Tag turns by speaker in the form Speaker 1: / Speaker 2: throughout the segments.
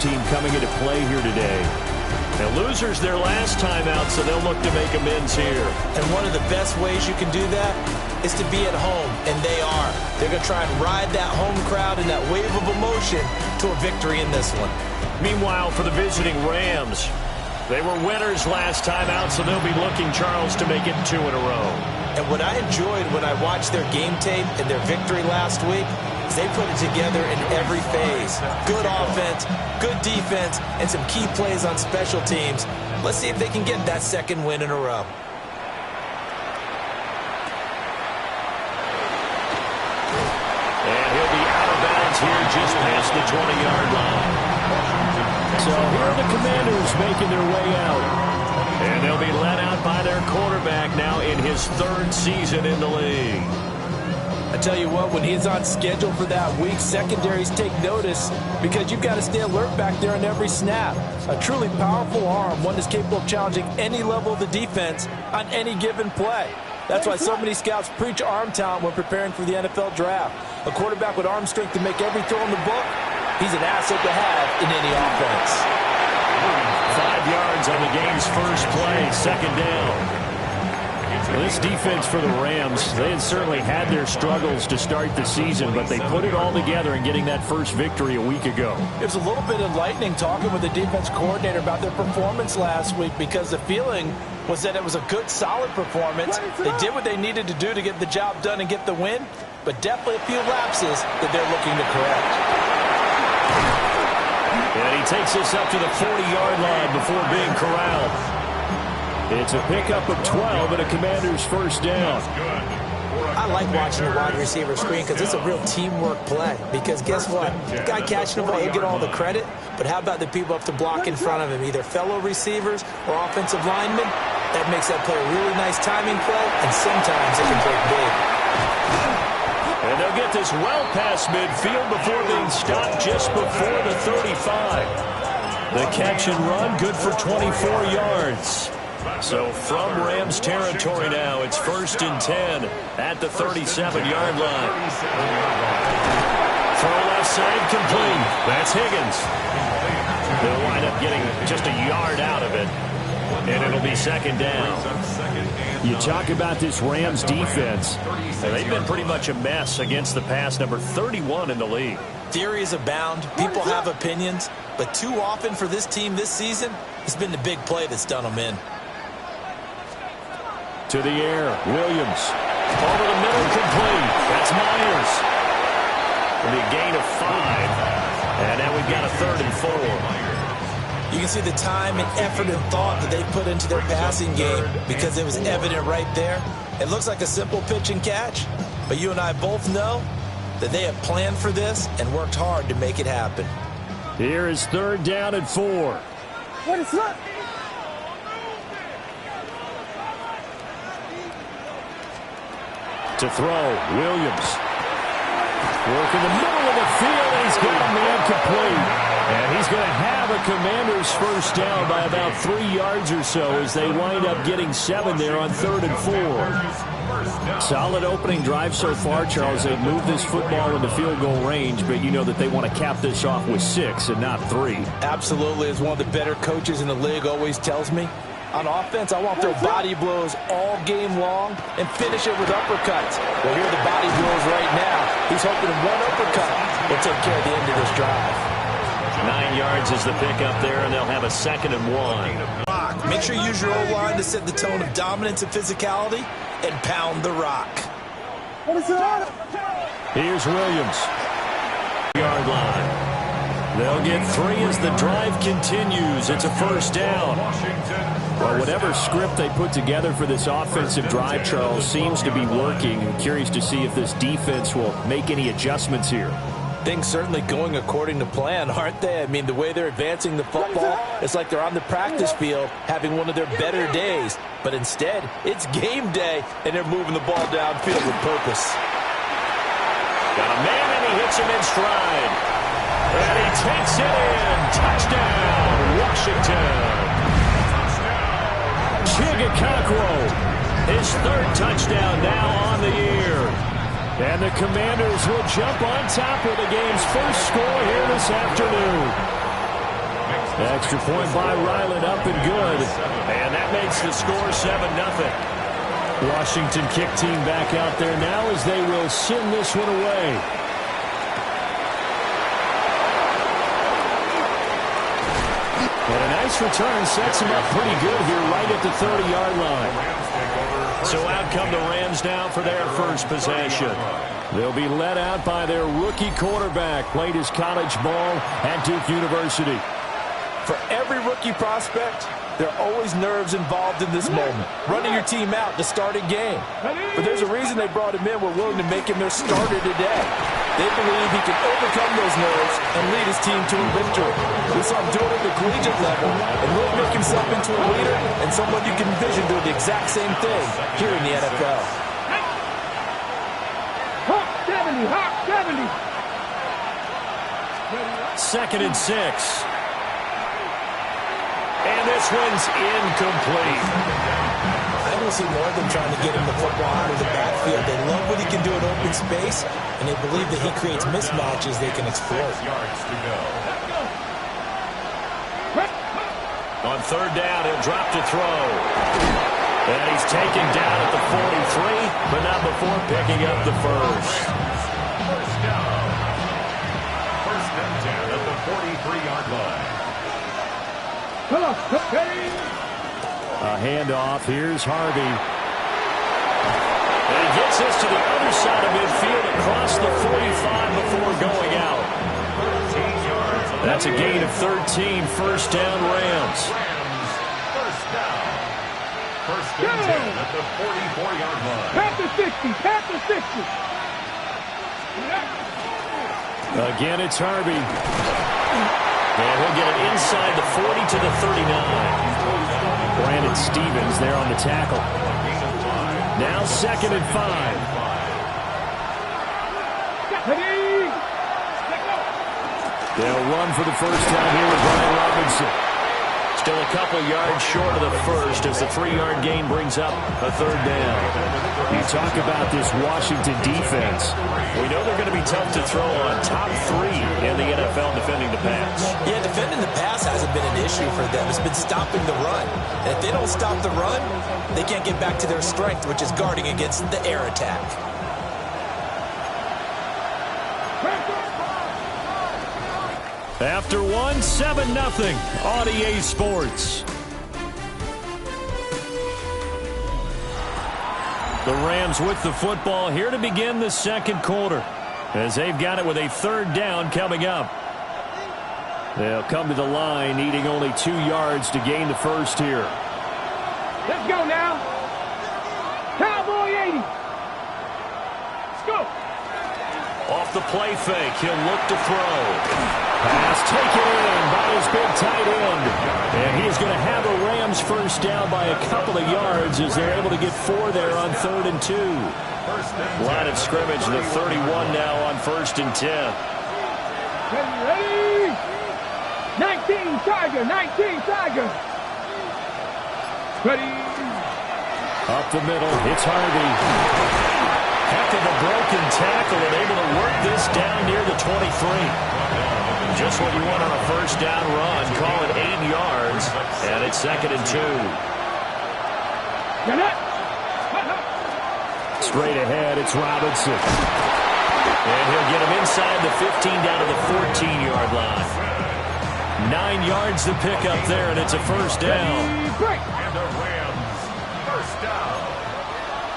Speaker 1: team coming into play here today.
Speaker 2: The losers their last time out, so they'll look to make amends here.
Speaker 3: And one of the best ways you can do that is to be at home, and they are. They're going to try and ride that home crowd and that wave of emotion to a victory in this one.
Speaker 2: Meanwhile, for the visiting Rams, they were winners last time out, so they'll be looking, Charles, to make it 2 in a row.
Speaker 3: And what I enjoyed when I watched their game tape and their victory last week is they put it together in every phase. Good offense, good defense, and some key plays on special teams. Let's see if they can get that second win in a row.
Speaker 2: And he'll be out of bounds here just past the 20-yard line.
Speaker 1: So here are the Commanders making their way out.
Speaker 2: And they'll be let out by their quarterback now in his 3rd season in the league.
Speaker 3: I tell you what, when he's on schedule for that week, secondaries take notice because you've got to stay alert back there on every snap. A truly powerful arm, one that's capable of challenging any level of the defense on any given play. That's why so many scouts preach arm talent when preparing for the NFL draft. A quarterback with arm strength to make every throw in the book, he's an asset to have in any offense.
Speaker 2: 5 yards on the game's first play, 2nd down.
Speaker 1: Well, this defense for the Rams, they had certainly had their struggles to start the season, but they put it all together in getting that first victory a week ago.
Speaker 3: It was a little bit enlightening talking with the defense coordinator about their performance last week because the feeling was that it was a good, solid performance. They did what they needed to do to get the job done and get the win, but definitely a few lapses that they're looking to correct.
Speaker 2: And he takes this up to the 40-yard line before being corralled.
Speaker 1: It's a pickup of 12 and a Commander's first down.
Speaker 3: I like watching the wide receiver screen because it's a real teamwork play. Because guess what? The guy catching the ball, he'll get all the credit. But how about the people up to block in front of him, either fellow receivers or offensive linemen? That makes that play a really nice timing play, and sometimes it can break big.
Speaker 2: And they'll get this well past midfield before being stopped just before the 35. The catch and run, good for 24 yards. So from Rams territory now, it's 1st and 10 at the 37-yard line. Throw left side complete. That's Higgins. They'll wind up getting just a yard out of it, and it'll be 2nd down.
Speaker 1: You talk about this Rams defense.
Speaker 2: They've been pretty much a mess against the pass, number 31 in the league.
Speaker 3: Theories abound. People have opinions. But too often for this team this season, it's been the big play that's done them in.
Speaker 1: To the air, Williams.
Speaker 2: Over the middle, complete. That's Myers. It'll be a gain of 5. And now we've got a 3rd and 4.
Speaker 3: You can see the time and effort and thought that they put into their passing game because it was evident right there. It looks like a simple pitch and catch, but you and I both know that they have planned for this and worked hard to make it happen.
Speaker 1: Here is 3rd down and 4.
Speaker 4: What is that?
Speaker 1: To throw, Williams. Work in the middle of the field, and he's got a man complete. And he's going to have a Commander's first down by about 3 yards or so as they wind up getting 7 there on 3rd and 4. Solid opening drive so far, Charles. They've moved this football into field goal range, but you know that they want to cap this off with 6 and not 3.
Speaker 3: Absolutely. As one of the better coaches in the league always tells me, on offense, I want their body blows all game long and finish it with uppercuts. Well, here are the body blows right now. He's hoping one uppercut will take care of the end of this drive.
Speaker 2: 9 yards is the pickup there, and they'll have a 2nd and 1.
Speaker 3: Make sure you use your O-line to set the tone of dominance and physicality and pound the rock.
Speaker 4: What is that?
Speaker 1: Here's Williams.
Speaker 2: Yard line.
Speaker 1: They'll get 3 as the drive continues. It's a first down. Well, whatever script they put together for this offensive drive, Charles, seems to be working. I'm curious to see if this defense will make any adjustments here.
Speaker 3: Things certainly going according to plan, aren't they? I mean, the way they're advancing the football, it's like they're on the practice field having one of their better days. But instead, it's game day, and they're moving the ball downfield with purpose.
Speaker 2: Got a man, and he hits him in stride. And he takes it in. Touchdown, Washington.
Speaker 1: Chigakakwo, his 3rd touchdown now on the year. And the Commanders will jump on top of the game's first score here this afternoon. Extra point by Ryland, up and good.
Speaker 2: And that makes the score 7-0.
Speaker 1: Washington kick team back out there now as they will send this one away. And a nice return sets him up pretty good here right at the 30-yard line.
Speaker 2: So out come the Rams now for their first possession.
Speaker 1: They'll be led out by their rookie quarterback. Played his college ball at Duke University.
Speaker 3: For every rookie prospect, there are always nerves involved in this moment. Running your team out to start a game. But there's a reason they brought him in. We're willing to make him their starter today. They believe he can overcome those nerves and lead his team to a victory. We saw him do it at the collegiate level and really make himself into a leader and someone you can envision doing the exact same thing here in the NFL.
Speaker 4: Hawk 70, Hawk 70.
Speaker 1: 2nd and 6.
Speaker 2: And this one's incomplete.
Speaker 3: I don't see more than trying to get him the football out of the backfield. They love what he can do in open space, and they believe that he creates mismatches they can exploit.
Speaker 2: On 3rd down, he'll drop to throw. And he's taken down at the 43, but not before picking up the first. First down. First and 10 at the 43-yard line.
Speaker 1: A handoff. Here's Harvey.
Speaker 2: And he gets this to the other side of midfield across the 45 before going out. That's a gain of 13. First down, Rams. First down. First and 10 at the 44-yard line.
Speaker 4: Past the 60, past the 60.
Speaker 1: Again, it's Harvey.
Speaker 2: And he'll get it inside the 40 to the 39.
Speaker 1: Brandon Stevens there on the tackle. Now 2nd and 5. They'll run for the first time here with Brian Robinson.
Speaker 2: Still a couple yards short of the first as the 3-yard gain brings up a 3rd down.
Speaker 1: You talk about this Washington defense.
Speaker 2: We know they're going to be tough to throw on. Top 3 in the NFL defending the pass.
Speaker 3: Yeah, defending the pass hasn't been an issue for them. It's been stopping the run. And if they don't stop the run, they can't get back to their strength, which is guarding against the air attack.
Speaker 1: After 7-0 on EA Sports. The Rams with the football here to begin the 2nd quarter as they've got it with a 3rd down coming up. They'll come to the line needing only 2 yards to gain the first here.
Speaker 4: Let's go now. Cowboy 80. Let's go.
Speaker 2: Off the play fake, he'll look to throw.
Speaker 1: Pass taken in by his big tight end. And he is going to have a Rams first down by a couple of yards as they're able to get 4 there on 3rd and 2.
Speaker 2: Line of scrimmage, the 31 now on 1st and 10.
Speaker 4: Ready? 19 Tiger, 19 Tiger. Ready?
Speaker 1: Up the middle, it's Harvey.
Speaker 2: Heck of a broken tackle and able to work this down near the 23. Just what you want on a first down run. Call it 8 yards, and it's 2nd and 2.
Speaker 1: Straight ahead, it's Robinson.
Speaker 2: And he'll get him inside the 15 down to the 14-yard line. 9 yards to pick up there, and it's a first down.
Speaker 4: And
Speaker 2: the Rams, first down.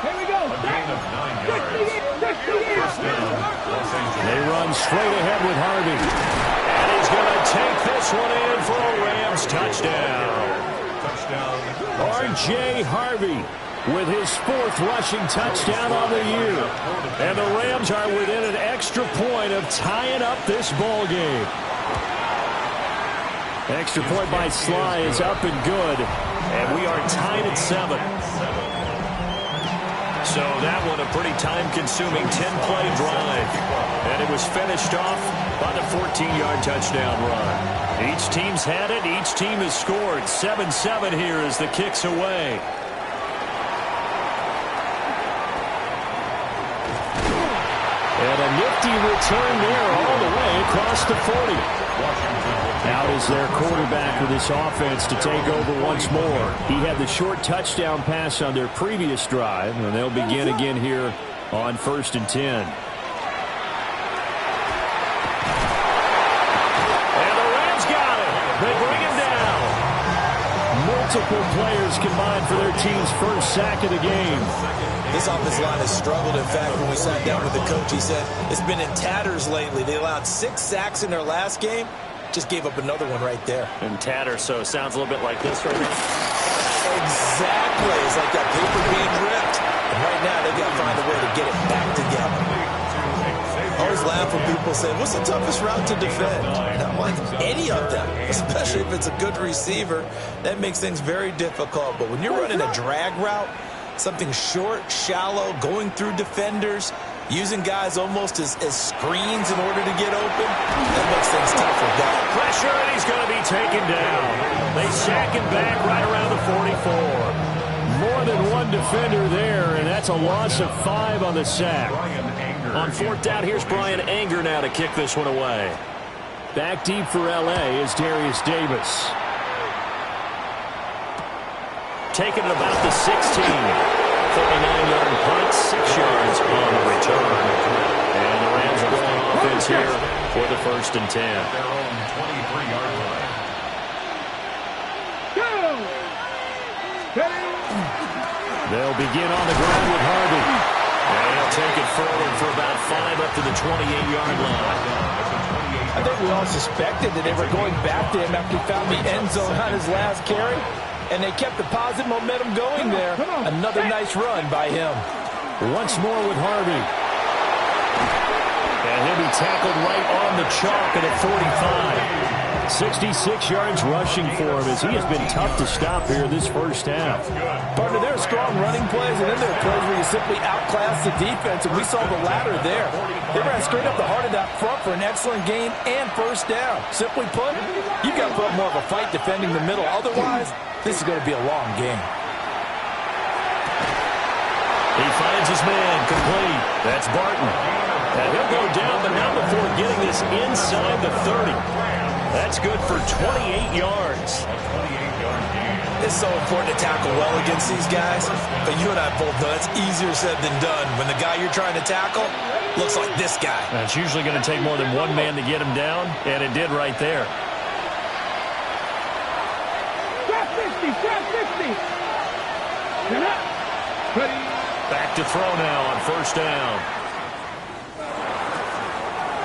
Speaker 4: Here we go.
Speaker 2: A gain of 9 yards. First down, Los Angeles.
Speaker 1: They run straight ahead with Harvey.
Speaker 2: And he's going to take this one in for a Rams touchdown.
Speaker 1: R.J. Harvey with his 4th rushing touchdown on the year. And the Rams are within an extra point of tying up this ball game. Extra point by Sly is up and good.
Speaker 2: And we are tied at 7. So that one a pretty time-consuming 10-play drive. And it was finished off by the 14-yard touchdown run.
Speaker 1: Each team's had it. Each team has scored. 7-7 here as the kick's away. And a nifty return there all the way across the 40. Out is their quarterback with this offense to take over once more. He had the short touchdown pass on their previous drive, and they'll begin again here on 1st and 10.
Speaker 2: And the Rams got it. They bring him down.
Speaker 1: Multiple players combined for their team's first sack of the game.
Speaker 3: This offensive line has struggled. In fact, when we sat down with the coach, he said it's been in tatters lately. They allowed 6 sacks in their last game. Just gave up another one right there.
Speaker 2: In tatters, so it sounds a little bit like this right now.
Speaker 3: Exactly. It's like that paper being ripped. And right now, they've got to find a way to get it back together. I always laugh when people say, what's the toughest route to defend? Not like any of them, especially if it's a good receiver. That makes things very difficult. But when you're running a drag route, something short, shallow, going through defenders, using guys almost as screens in order to get open, that makes things tough for guys.
Speaker 2: Pressure, and he's going to be taken down. They sack him back right around the 44.
Speaker 1: More than one defender there, and that's a loss of 5 on the sack.
Speaker 2: On 4th down, here's Brian Anger now to kick this one away.
Speaker 1: Back deep for L.A. is Darius Davis.
Speaker 2: Taken at about the 16. 39-yard punt, 6 yards on the return. And the Rams are going on offense here for the 1st and 10.
Speaker 5: Their own 23-yard line.
Speaker 1: They'll begin on the ground with Harvey.
Speaker 2: And he'll take it forward for about 5 up to the 28-yard line.
Speaker 3: I think we all suspected that they were going back to him after he found the end zone on his last carry. And they kept the positive momentum going there. Another nice run by him.
Speaker 1: Once more with Harvey. And he'll be tackled right on the chalk at a 45. 66 yards rushing for him as he has been tough to stop here this first half.
Speaker 3: Partner, there are strong running plays, and then there are plays where you simply outclass the defense, and we saw the latter there. They ran straight up the heart of that front for an excellent gain and first down. Simply put, you've got to put up more of a fight defending the middle. Otherwise, this is going to be a long game.
Speaker 2: He finds his man complete. That's Barton. And he'll go down, but not before getting this inside the 30. That's good for 28 yards.
Speaker 3: It's so important to tackle well against these guys. But you and I both know it's easier said than done. When the guy you're trying to tackle looks like this guy.
Speaker 2: And it's usually going to take more than one man to get him down, and it did right there.
Speaker 4: Trap 50, trap 50. Get up. Ready.
Speaker 2: Back to throw now on first down.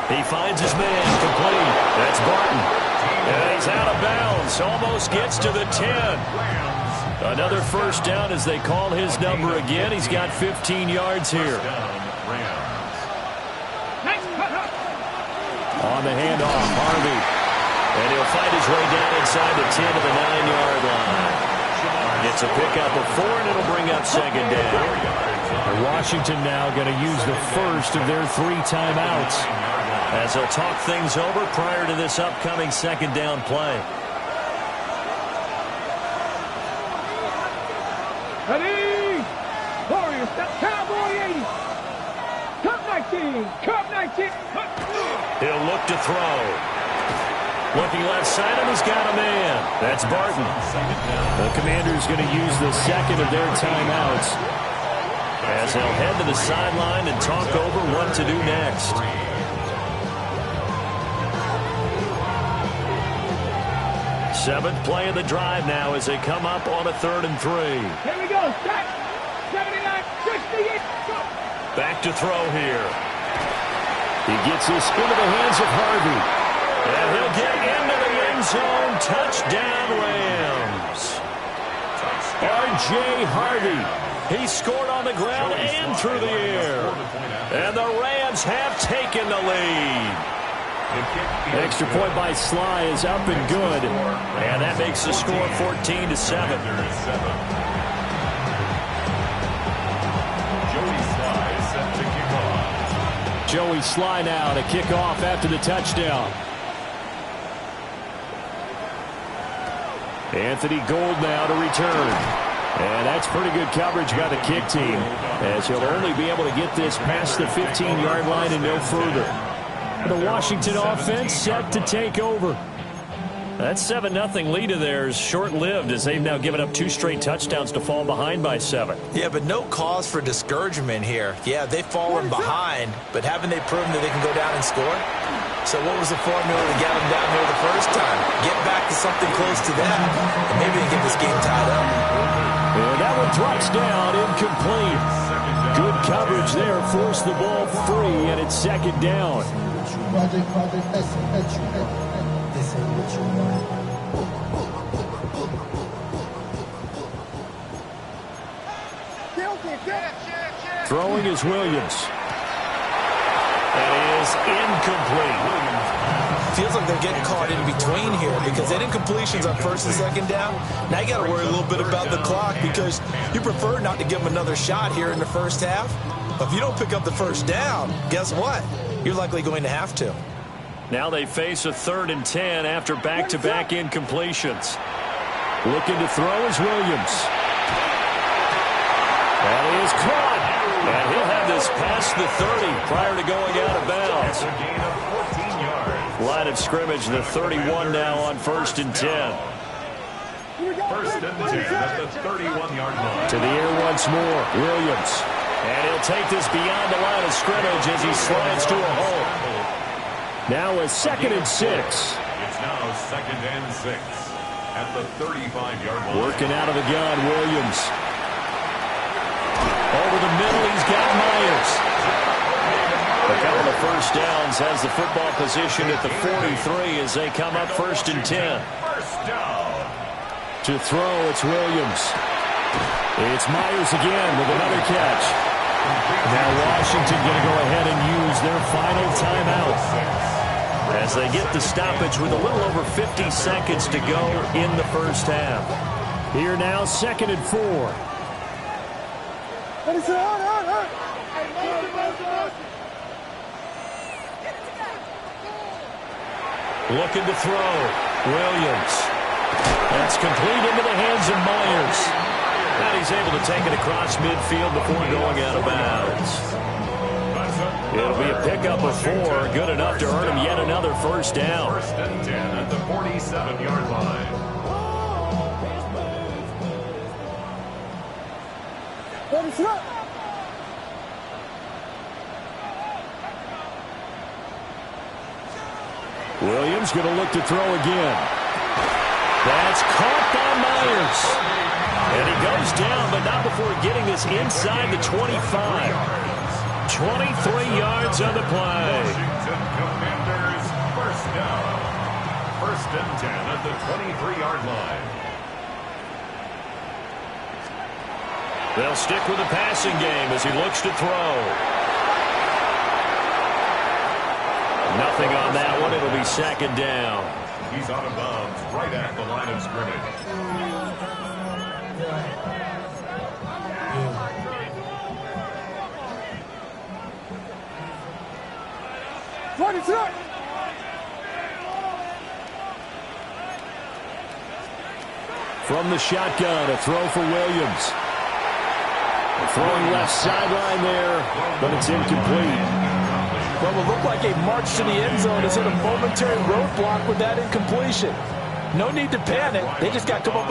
Speaker 2: He finds his man complete. That's Barton. And he's out of bounds. Almost gets to the 10. Another first down as they call his number again. He's got 15 yards here.
Speaker 1: On the handoff, Harvey.
Speaker 2: And he'll fight his way down inside the 10 to the 9-yard line. Gets a pickup of 4, and it'll bring up second down.
Speaker 1: Washington now going to use the first of their 3 timeouts,
Speaker 2: as they'll talk things over prior to this upcoming second down play.
Speaker 4: Ready. Warriors, Cowboy 80. Cup 19. Cup 19.
Speaker 2: He'll look to throw. Looking left side, and he's got a man. That's Barton.
Speaker 1: The Commanders going to use the second of their timeouts,
Speaker 2: as they'll head to the sideline and talk over what to do next. Seventh play of the drive now as they come up on a 3rd and 3.
Speaker 4: Here we go. Set. 79, 68. Go.
Speaker 2: Back to throw here.
Speaker 1: he gets this into the hands of Harvey.
Speaker 2: And he'll get into the end zone. Touchdown, Rams.
Speaker 1: R.J. Harvey.
Speaker 2: He scored on the ground and through the air. And the Rams have taken the lead.
Speaker 1: Extra point by Sly is up and good.
Speaker 2: And that makes the score 14-7.
Speaker 1: Joey Sly now to kick off after the touchdown. Anthony Gold now to return. And that's pretty good coverage by the kick team, as he'll only be able to get this past the 15-yard line and no further. The Washington offense set to take over.
Speaker 2: That 7-0 lead of theirs short-lived as they've now given up 2 straight touchdowns to fall behind by 7.
Speaker 3: Yeah, but no cause for discouragement here. Yeah, they've fallen behind, but haven't they proven that they can go down and score? So what was the formula to get them down there the first time? Get back to something close to that, and maybe they get this game tied up.
Speaker 1: And that one drops down, incomplete. Good coverage there, forced the ball free, and it's second down. Throwing is Williams.
Speaker 2: That is incomplete.
Speaker 3: Feels like they're getting caught in between here because that incompletion's on first and second down. Now you got to worry a little bit about the clock because you prefer not to give them another shot here in the first half. But if you don't pick up the first down, guess what? You're likely going to have to.
Speaker 2: Now they face a 3rd and 10 after back-to-back incompletions.
Speaker 1: Looking to throw is Williams. That is caught.
Speaker 2: And he'll have this past the 30 prior to going out of bounds. Line of scrimmage, the 31 now on 1st and 10.
Speaker 5: 1st and 10 at the 31-yard line.
Speaker 1: To the air once more, Williams.
Speaker 2: And he'll take this beyond the line of scrimmage as he slides to a hole.
Speaker 1: Now a 2nd and 6.
Speaker 5: It's now 2nd and 6 at the 35-yard line.
Speaker 1: Working out of the gun, Williams. Over the middle, he's got Myers.
Speaker 2: A couple of first downs has the football position at the 43 as they come up 1st and 10.
Speaker 5: First down.
Speaker 1: To throw, it's Williams. It's Myers again with another catch. Now Washington going to go ahead and use their final timeout
Speaker 2: as they get the stoppage with a little over 50 seconds to go in the first half.
Speaker 1: Here now, 2nd and 4.
Speaker 2: Looking to throw. Williams. That's complete into the hands of Myers. And he's able to take it across midfield before going out of bounds. It'll be a pickup of 4, good enough to earn him yet another first down.
Speaker 5: 1st and 10 at the 47-yard line.
Speaker 1: Williams going to look to throw again. That's caught by Myers.
Speaker 2: And he goes down, but not before getting this inside the 25. 23 yards on the play.
Speaker 5: Washington Commanders first down. 1st and 10 at the 23-yard line.
Speaker 2: They'll stick with the passing game as he looks to throw. Nothing on that one. It'll be 2nd down.
Speaker 5: He's out of bounds right at the line of scrimmage.
Speaker 1: From the shotgun, a throw for Williams. Throwing left sideline there, but it's incomplete.
Speaker 3: Well, it looked like a march to the end zone has hit a momentary roadblock with that incompletion. No need to panic. They just got to come up with